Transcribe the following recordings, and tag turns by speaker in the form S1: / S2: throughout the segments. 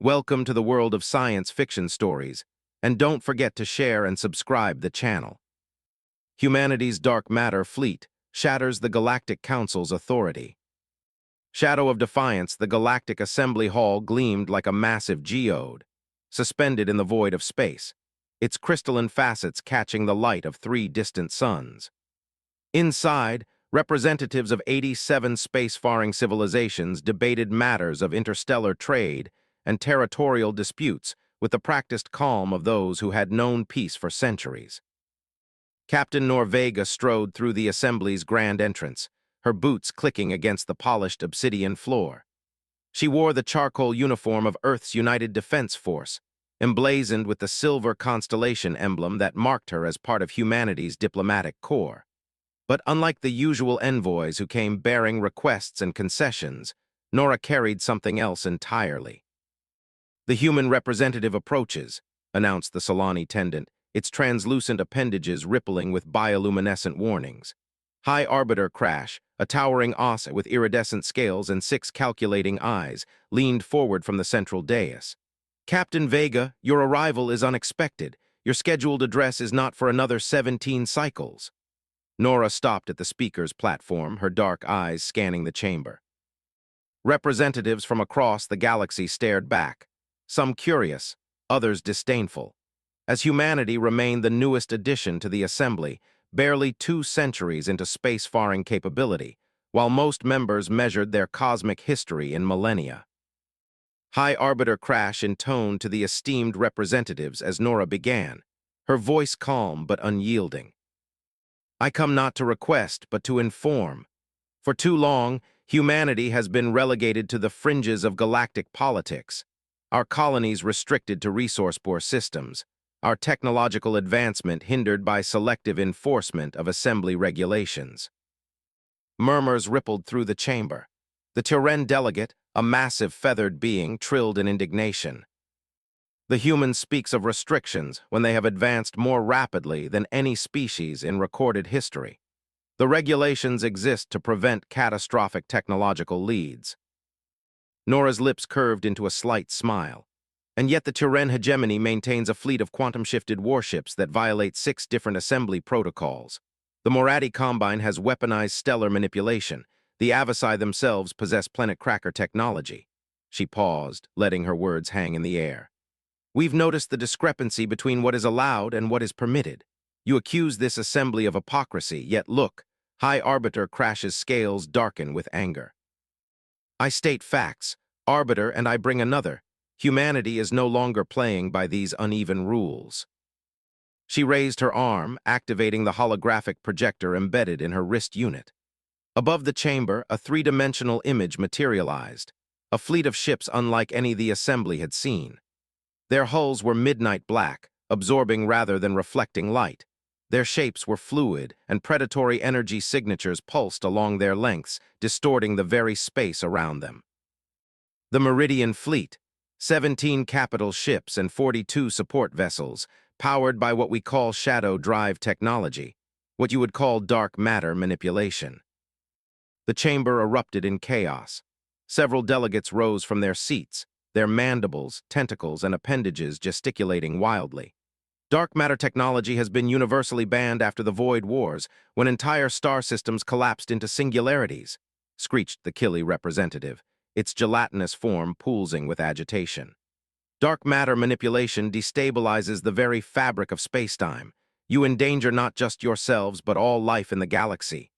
S1: Welcome to the world of science fiction stories, and don't forget to share and subscribe the channel. Humanity's dark matter fleet shatters the Galactic Council's authority. Shadow of defiance, the Galactic Assembly Hall gleamed like a massive geode, suspended in the void of space, its crystalline facets catching the light of 3 distant suns. Inside, representatives of 87 spacefaring civilizations debated matters of interstellar trade and territorial disputes with the practiced calm of those who had known peace for centuries. Captain Norvega strode through the assembly's grand entrance, her boots clicking against the polished obsidian floor. She wore the charcoal uniform of Earth's United Defense Force, emblazoned with the silver constellation emblem that marked her as part of humanity's diplomatic corps. But unlike the usual envoys who came bearing requests and concessions, Nora carried something else entirely. "The human representative approaches," announced the Solani tendant, its translucent appendages rippling with bioluminescent warnings. High Arbiter Crash, a towering os with iridescent scales and 6 calculating eyes, leaned forward from the central dais. "Captain Vega, your arrival is unexpected. Your scheduled address is not for another 17 cycles." Nora stopped at the speaker's platform, her dark eyes scanning the chamber. Representatives from across the galaxy stared back, some curious, others disdainful, as humanity remained the newest addition to the assembly, barely 2 centuries into spacefaring capability, while most members measured their cosmic history in millennia. High Arbiter Crash intoned to the esteemed representatives as Nora began, her voice calm but unyielding. "I come not to request, but to inform. For too long, humanity has been relegated to the fringes of galactic politics, our colonies restricted to resource-poor systems, our technological advancement hindered by selective enforcement of assembly regulations." Murmurs rippled through the chamber. The Tyren delegate, a massive feathered being, trilled in indignation. "The human speaks of restrictions when they have advanced more rapidly than any species in recorded history. The regulations exist to prevent catastrophic technological leads." Nora's lips curved into a slight smile. "And yet the Tyren hegemony maintains a fleet of quantum-shifted warships that violate 6 different assembly protocols. The Moradi Combine has weaponized stellar manipulation. The Avasi themselves possess planet cracker technology." She paused, letting her words hang in the air. "We've noticed the discrepancy between what is allowed and what is permitted. You accuse this assembly of hypocrisy, yet look." High Arbiter Crash's scales darken with anger. "I state facts, Arbiter, and I bring another. Humanity is no longer playing by these uneven rules." She raised her arm, activating the holographic projector embedded in her wrist unit. Above the chamber, a 3-dimensional image materialized, a fleet of ships unlike any the assembly had seen. Their hulls were midnight black, absorbing rather than reflecting light. Their shapes were fluid, and predatory energy signatures pulsed along their lengths, distorting the very space around them. The Meridian Fleet, 17 capital ships and 42 support vessels, powered by what we call shadow drive technology, what you would call dark matter manipulation. The chamber erupted in chaos. Several delegates rose from their seats, their mandibles, tentacles, and appendages gesticulating wildly. "Dark matter technology has been universally banned after the Void Wars, when entire star systems collapsed into singularities," screeched the Kili representative, its gelatinous form pulsing with agitation. "Dark matter manipulation destabilizes the very fabric of spacetime. You endanger not just yourselves, but all life in the galaxy."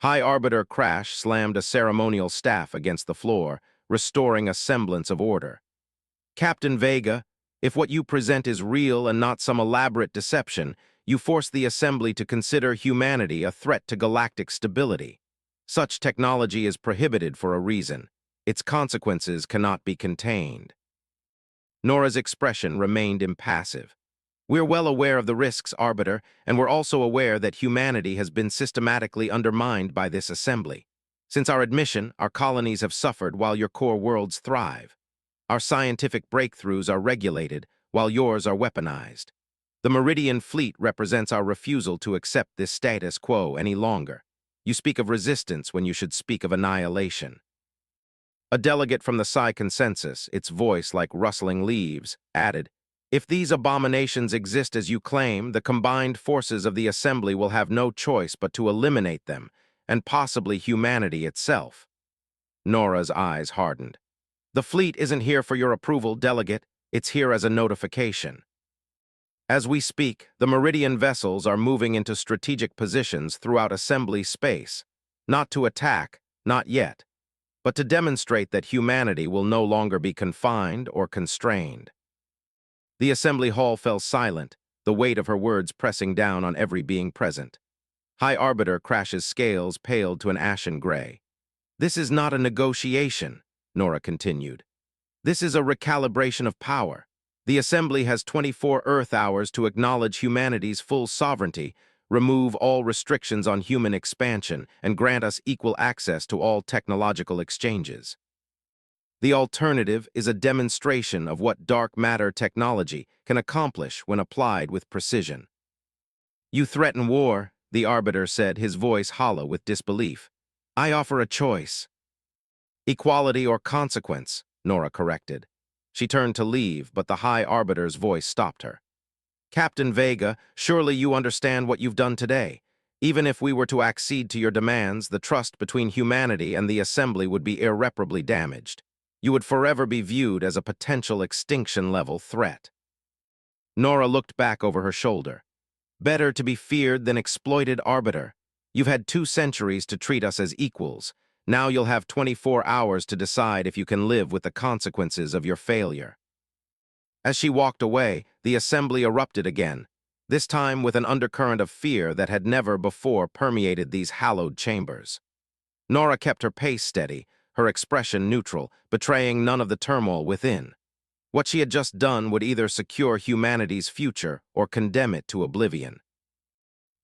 S1: High Arbiter Crash slammed a ceremonial staff against the floor, restoring a semblance of order. "Captain Vega, if what you present is real and not some elaborate deception, you force the assembly to consider humanity a threat to galactic stability. Such technology is prohibited for a reason. Its consequences cannot be contained." Nora's expression remained impassive. "We're well aware of the risks, Arbiter, and we're also aware that humanity has been systematically undermined by this assembly. Since our admission, our colonies have suffered while your core worlds thrive. Our scientific breakthroughs are regulated, while yours are weaponized. The Meridian Fleet represents our refusal to accept this status quo any longer. You speak of resistance when you should speak of annihilation." A delegate from the Psi consensus, its voice like rustling leaves, added, "If these abominations exist as you claim, the combined forces of the Assembly will have no choice but to eliminate them, and possibly humanity itself." Nora's eyes hardened. "The fleet isn't here for your approval, delegate. It's here as a notification." As we speak, the Meridian vessels are moving into strategic positions throughout Assembly space. Not to attack, not yet, but to demonstrate that humanity will no longer be confined or constrained. The Assembly Hall fell silent, the weight of her words pressing down on every being present. High Arbiter Crash's scales paled to an ashen gray. "This is not a negotiation," Nora continued. "This is a recalibration of power. The Assembly has 24 Earth hours to acknowledge humanity's full sovereignty, remove all restrictions on human expansion, and grant us equal access to all technological exchanges. The alternative is a demonstration of what dark matter technology can accomplish when applied with precision." "You threaten war," the Arbiter said, his voice hollow with disbelief. "I offer a choice." "Equality or consequence," Nora corrected. She turned to leave, but the High Arbiter's voice stopped her. "Captain Vega, surely you understand what you've done today. Even if we were to accede to your demands, the trust between humanity and the Assembly would be irreparably damaged. You would forever be viewed as a potential extinction-level threat." Nora looked back over her shoulder. "Better to be feared than exploited, Arbiter. You've had 2 centuries to treat us as equals. Now you'll have 24 hours to decide if you can live with the consequences of your failure." As she walked away, the Assembly erupted again, this time with an undercurrent of fear that had never before permeated these hallowed chambers. Nora kept her pace steady, her expression neutral, betraying none of the turmoil within. What she had just done would either secure humanity's future or condemn it to oblivion.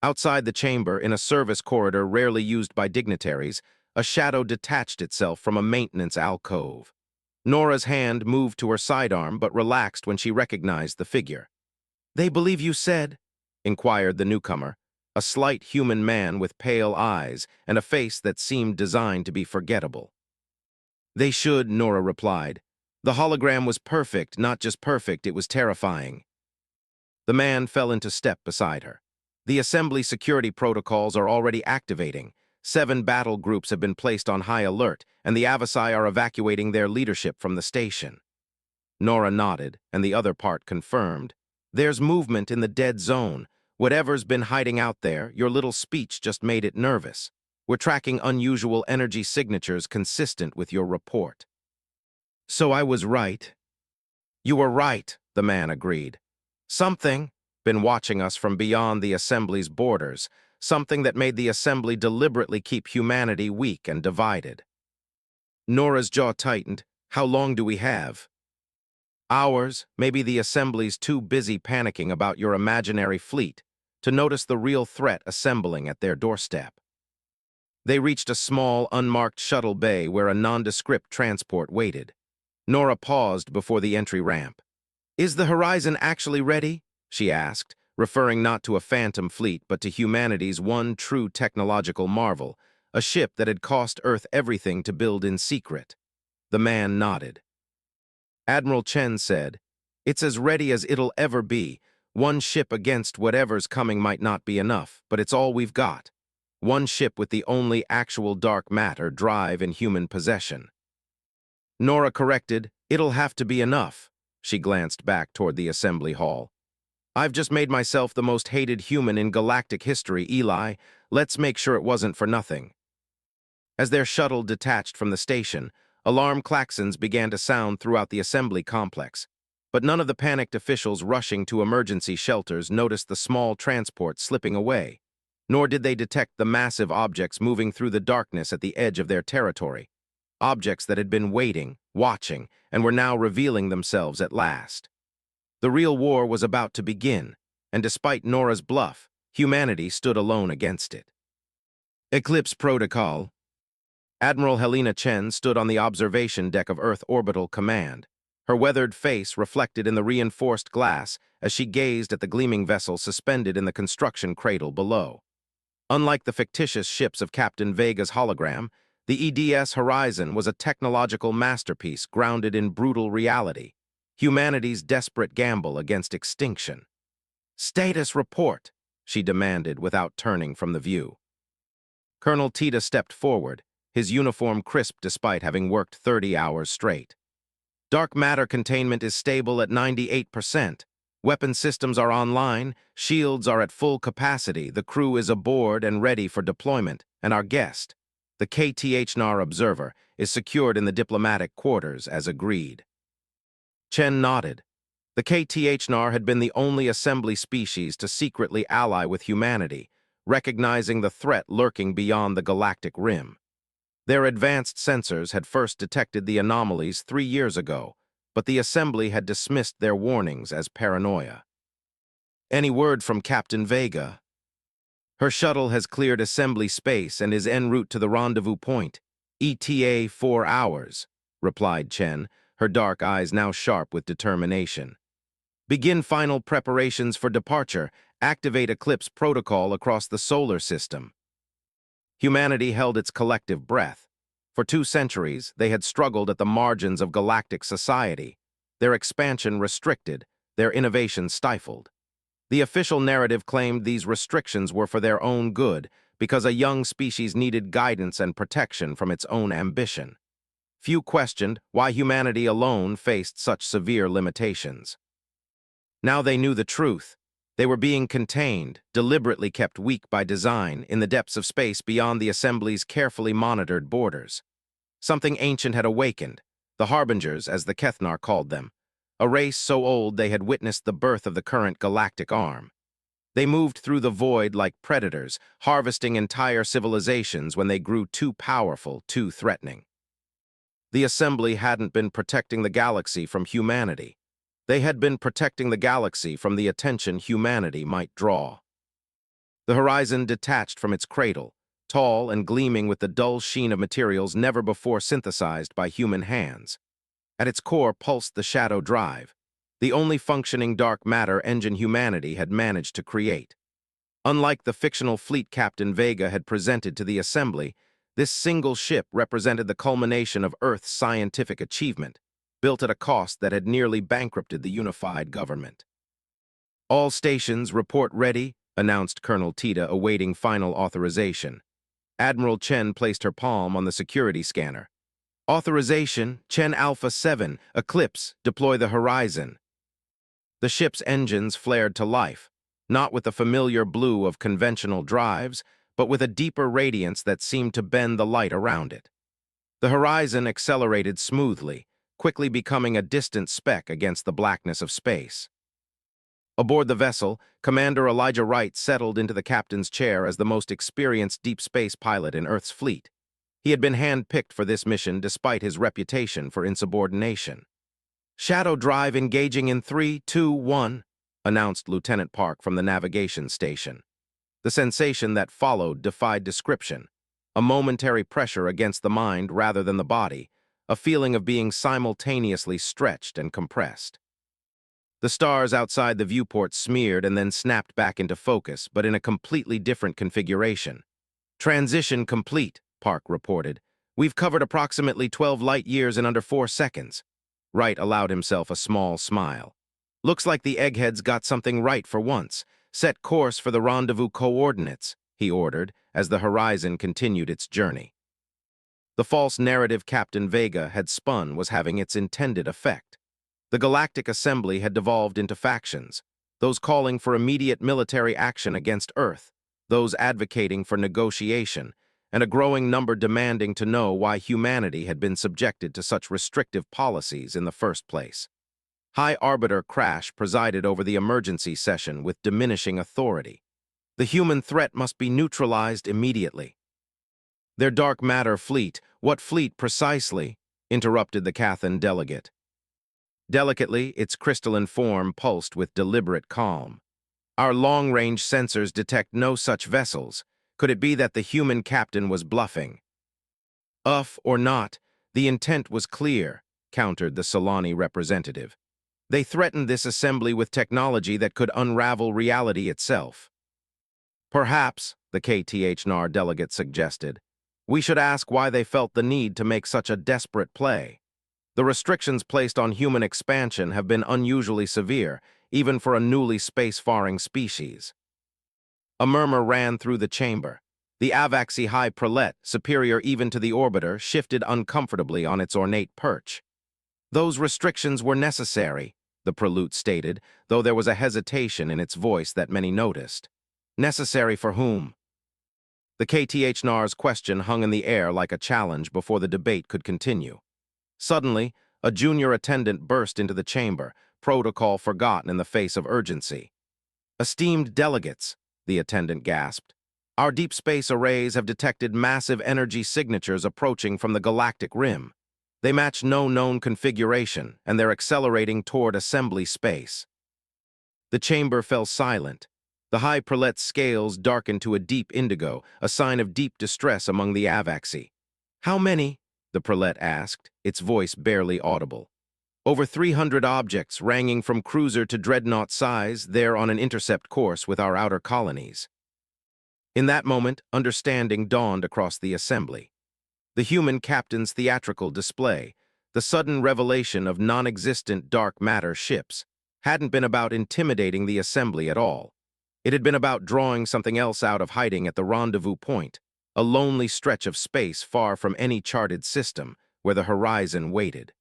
S1: Outside the chamber, in a service corridor rarely used by dignitaries, a shadow detached itself from a maintenance alcove. Nora's hand moved to her sidearm but relaxed when she recognized the figure. "They believe you said?" inquired the newcomer, a slight human man with pale eyes and a face that seemed designed to be forgettable. "They should," Nora replied. "The hologram was perfect, not just perfect, it was terrifying." The man fell into step beside her. "The Assembly security protocols are already activating. 7 battle groups have been placed on high alert, and the Avasai are evacuating their leadership from the station." Nora nodded, and the other part confirmed. "There's movement in the dead zone. Whatever's been hiding out there, your little speech just made it nervous. We're tracking unusual energy signatures consistent with your report." "So I was right." "You were right," the man agreed. "Something been watching us from beyond the Assembly's borders, something that made the Assembly deliberately keep humanity weak and divided." Nora's jaw tightened. "How long do we have?" "Hours. Maybe the Assembly's too busy panicking about your imaginary fleet to notice the real threat assembling at their doorstep." They reached a small, unmarked shuttle bay where a nondescript transport waited. Nora paused before the entry ramp. "Is the Horizon actually ready?" she asked, referring not to a phantom fleet but to humanity's one true technological marvel, a ship that had cost Earth everything to build in secret. The man nodded. Admiral Chen said, "It's as ready as it'll ever be. One ship against whatever's coming might not be enough, but it's all we've got. One ship with the only actual dark matter drive in human possession." Nora corrected, "It'll have to be enough." She glanced back toward the Assembly Hall. "I've just made myself the most hated human in galactic history, Eli. Let's make sure it wasn't for nothing." As their shuttle detached from the station, alarm klaxons began to sound throughout the Assembly complex, but none of the panicked officials rushing to emergency shelters noticed the small transport slipping away, nor did they detect the massive objects moving through the darkness at the edge of their territory, objects that had been waiting, watching, and were now revealing themselves at last. The real war was about to begin, and despite Nora's bluff, humanity stood alone against it. Eclipse Protocol. Admiral Helena Chen stood on the observation deck of Earth Orbital Command, her weathered face reflected in the reinforced glass as she gazed at the gleaming vessel suspended in the construction cradle below. Unlike the fictitious ships of Captain Vega's hologram, The EDS Horizon was a technological masterpiece grounded in brutal reality, humanity's desperate gamble against extinction. "Status report," she demanded without turning from the view. Colonel Tita stepped forward, his uniform crisp despite having worked 30 hours straight. "Dark matter containment is stable at 98%. Weapon systems are online, shields are at full capacity, the crew is aboard and ready for deployment, and our guest, the KTHNR observer, is secured in the diplomatic quarters as agreed." Chen nodded. The KTHNR had been the only assembly species to secretly ally with humanity, recognizing the threat lurking beyond the galactic rim. Their advanced sensors had first detected the anomalies 3 years ago, but the Assembly had dismissed their warnings as paranoia. "Any word from Captain Vega?" "Her shuttle has cleared Assembly space and is en route to the rendezvous point. ETA 4 hours," replied Chen, her dark eyes now sharp with determination. "Begin final preparations for departure. Activate Eclipse protocol across the solar system." Humanity held its collective breath. For 2 centuries, they had struggled at the margins of galactic society, their expansion restricted, their innovation stifled. The official narrative claimed these restrictions were for their own good, because a young species needed guidance and protection from its own ambition. Few questioned why humanity alone faced such severe limitations. Now they knew the truth. They were being contained, deliberately kept weak by design, in the depths of space beyond the Assembly's carefully monitored borders. Something ancient had awakened, the Harbingers, as the Kethnar called them, a race so old they had witnessed the birth of the current galactic arm. They moved through the void like predators, harvesting entire civilizations when they grew too powerful, too threatening. The Assembly hadn't been protecting the galaxy from humanity. They had been protecting the galaxy from the attention humanity might draw. The horizon detached from its cradle, tall and gleaming with the dull sheen of materials never before synthesized by human hands. At its core pulsed the shadow drive, the only functioning dark matter engine humanity had managed to create. Unlike the fictional fleet Captain Vega had presented to the Assembly, this single ship represented the culmination of Earth's scientific achievement, built at a cost that had nearly bankrupted the unified government. "All stations report ready," announced Colonel Tita, awaiting final authorization. Admiral Chen placed her palm on the security scanner. "Authorization, Chen Alpha 7, Eclipse, deploy the horizon." The ship's engines flared to life, not with the familiar blue of conventional drives, but with a deeper radiance that seemed to bend the light around it. The horizon accelerated smoothly, quickly becoming a distant speck against the blackness of space. Aboard the vessel, Commander Elijah Wright settled into the captain's chair as the most experienced deep space pilot in Earth's fleet. He had been hand-picked for this mission despite his reputation for insubordination. "Shadow drive engaging in 3, 2, 1, announced Lieutenant Park from the navigation station. The sensation that followed defied description, a momentary pressure against the mind rather than the body, a feeling of being simultaneously stretched and compressed. The stars outside the viewport smeared and then snapped back into focus, but in a completely different configuration. "Transition complete," Park reported. "We've covered approximately 12 light years in under 4 seconds. Wright allowed himself a small smile. "Looks like the eggheads got something right for once. Set course for the rendezvous coordinates," he ordered, as the horizon continued its journey. The false narrative Captain Vega had spun was having its intended effect. The Galactic Assembly had devolved into factions, those calling for immediate military action against Earth, those advocating for negotiation, and a growing number demanding to know why humanity had been subjected to such restrictive policies in the first place. High Arbiter Crash presided over the emergency session with diminishing authority. The human threat must be neutralized immediately. "Their dark matter fleet, what fleet precisely?" interrupted the Cathan delegate. Delicately, its crystalline form pulsed with deliberate calm. "Our long-range sensors detect no such vessels. Could it be that the human captain was bluffing?" Or not, the intent was clear," countered the Solani representative. "They threatened this assembly with technology that could unravel reality itself." "Perhaps," the KTHNR delegate suggested. We should ask why they felt the need to make such a desperate play. The restrictions placed on human expansion have been unusually severe, even for a newly space-faring species. A murmur ran through the chamber. The Avaxi High Prelate, superior even to the orbiter, shifted uncomfortably on its ornate perch. Those restrictions were necessary, the Prelute stated, though there was a hesitation in its voice that many noticed. Necessary for whom? The KTH-NAR's question hung in the air like a challenge before the debate could continue. Suddenly, a junior attendant burst into the chamber, protocol forgotten in the face of urgency. "Esteemed delegates," the attendant gasped, "our deep space arrays have detected massive energy signatures approaching from the galactic rim. They match no known configuration, and they're accelerating toward assembly space." The chamber fell silent. The High Prelate's scales darkened to a deep indigo, a sign of deep distress among the Avaxi. "How many?" the Prelate asked, its voice barely audible. "Over 300 objects, ranging from cruiser to dreadnought size, they're on an intercept course with our outer colonies." In that moment, understanding dawned across the assembly. The human captain's theatrical display, the sudden revelation of non-existent dark matter ships, hadn't been about intimidating the assembly at all. It had been about drawing something else out of hiding at the rendezvous point, a lonely stretch of space far from any charted system, where the horizon waited.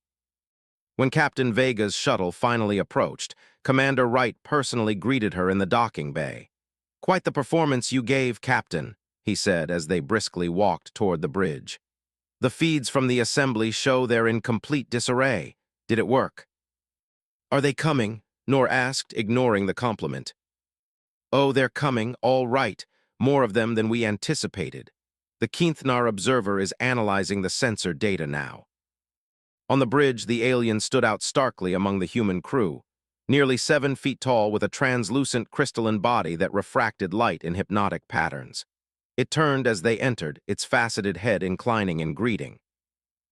S1: When Captain Vega's shuttle finally approached, Commander Wright personally greeted her in the docking bay. "Quite the performance you gave, Captain," he said as they briskly walked toward the bridge. "The feeds from the assembly show they're in complete disarray. Did it work?" "Are they coming?" Nor asked, ignoring the compliment. "Oh, they're coming, all right. More of them than we anticipated. The Keithnar observer is analyzing the sensor data now." On the bridge, the alien stood out starkly among the human crew, nearly 7 feet tall with a translucent crystalline body that refracted light in hypnotic patterns. It turned as they entered, its faceted head inclining in greeting.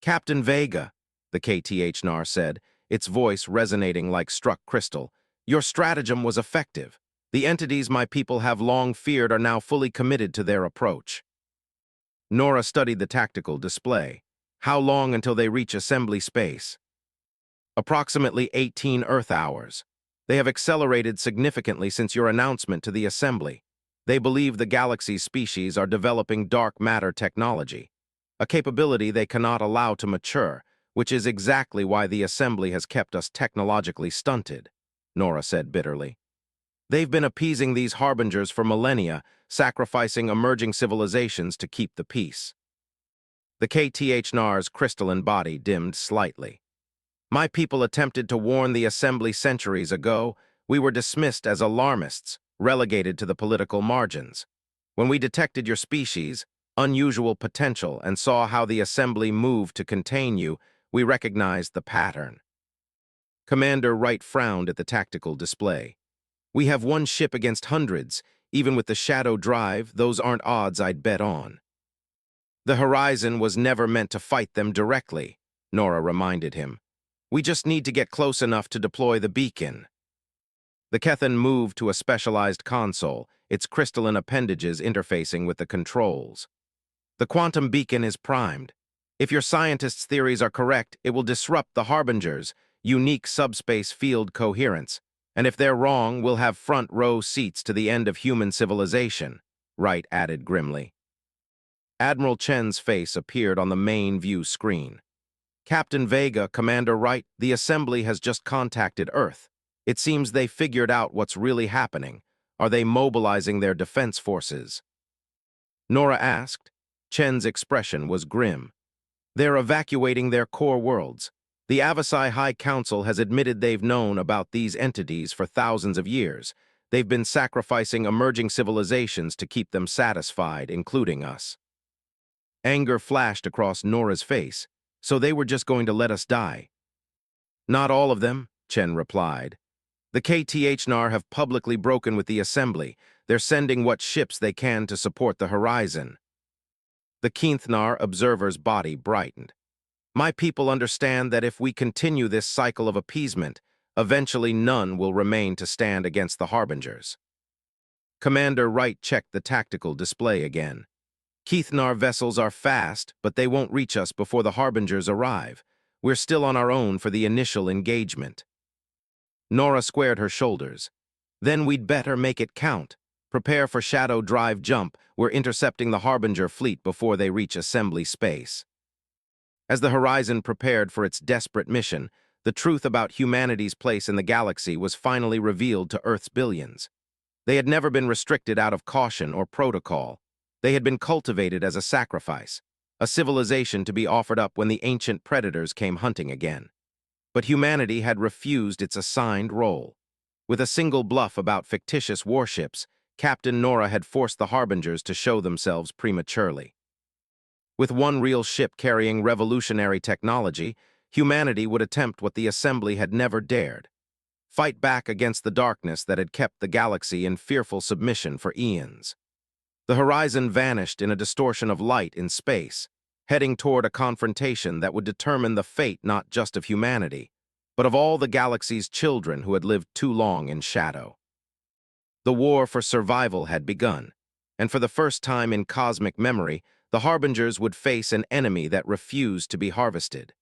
S1: "Captain Vega," the KTH-NAR said, its voice resonating like struck crystal, "your stratagem was effective. The entities my people have long feared are now fully committed to their approach." Nora studied the tactical display. "How long until they reach assembly space?" "Approximately 18 Earth hours. They have accelerated significantly since your announcement to the assembly. They believe the galaxy's species are developing dark matter technology, a capability they cannot allow to mature, which is exactly why the assembly has kept us technologically stunted," Nora said bitterly. "They've been appeasing these harbingers for millennia, sacrificing emerging civilizations to keep the peace." The KTH-NAR's crystalline body dimmed slightly. "My people attempted to warn the assembly centuries ago. We were dismissed as alarmists, relegated to the political margins. When we detected your species' unusual potential and saw how the assembly moved to contain you, we recognized the pattern." Commander Wright frowned at the tactical display. "We have one ship against hundreds. Even with the shadow drive, those aren't odds I'd bet on." "The horizon was never meant to fight them directly," Nora reminded him. "We just need to get close enough to deploy the beacon." The Kethan moved to a specialized console, its crystalline appendages interfacing with the controls. "The quantum beacon is primed. If your scientists' theories are correct, it will disrupt the Harbinger's unique subspace field coherence. And if they're wrong, we'll have front-row seats to the end of human civilization," Wright added grimly. Admiral Chen's face appeared on the main view screen. "Captain Vega, Commander Wright, the Assembly has just contacted Earth. It seems they figured out what's really happening. Are they mobilizing their defense forces?" Nora asked. Chen's expression was grim. "They're evacuating their core worlds. The Avasai High Council has admitted they've known about these entities for thousands of years. They've been sacrificing emerging civilizations to keep them satisfied, including us." Anger flashed across Nora's face. "So they were just going to let us die?" "Not all of them," Chen replied. "The KTH-NAR have publicly broken with the Assembly. They're sending what ships they can to support the horizon." The Keithnar observer's body brightened. "My people understand that if we continue this cycle of appeasement, eventually none will remain to stand against the Harbingers." Commander Wright checked the tactical display again. Keithnar vessels are fast, but they won't reach us before the Harbingers arrive. We're still on our own for the initial engagement. Nora squared her shoulders. Then we'd better make it count. Prepare for Shadow Drive jump. We're intercepting the Harbinger fleet before they reach assembly space. As the Horizon prepared for its desperate mission, the truth about humanity's place in the galaxy was finally revealed to Earth's billions. They had never been restricted out of caution or protocol. They had been cultivated as a sacrifice, a civilization to be offered up when the ancient predators came hunting again. But humanity had refused its assigned role. With a single bluff about fictitious warships, Captain Nora had forced the Harbingers to show themselves prematurely. With one real ship carrying revolutionary technology, humanity would attempt what the Assembly had never dared: fight back against the darkness that had kept the galaxy in fearful submission for eons. The Horizon vanished in a distortion of light in space, heading toward a confrontation that would determine the fate not just of humanity, but of all the galaxy's children who had lived too long in shadow. The war for survival had begun, and for the first time in cosmic memory, the Harbingers would face an enemy that refused to be harvested.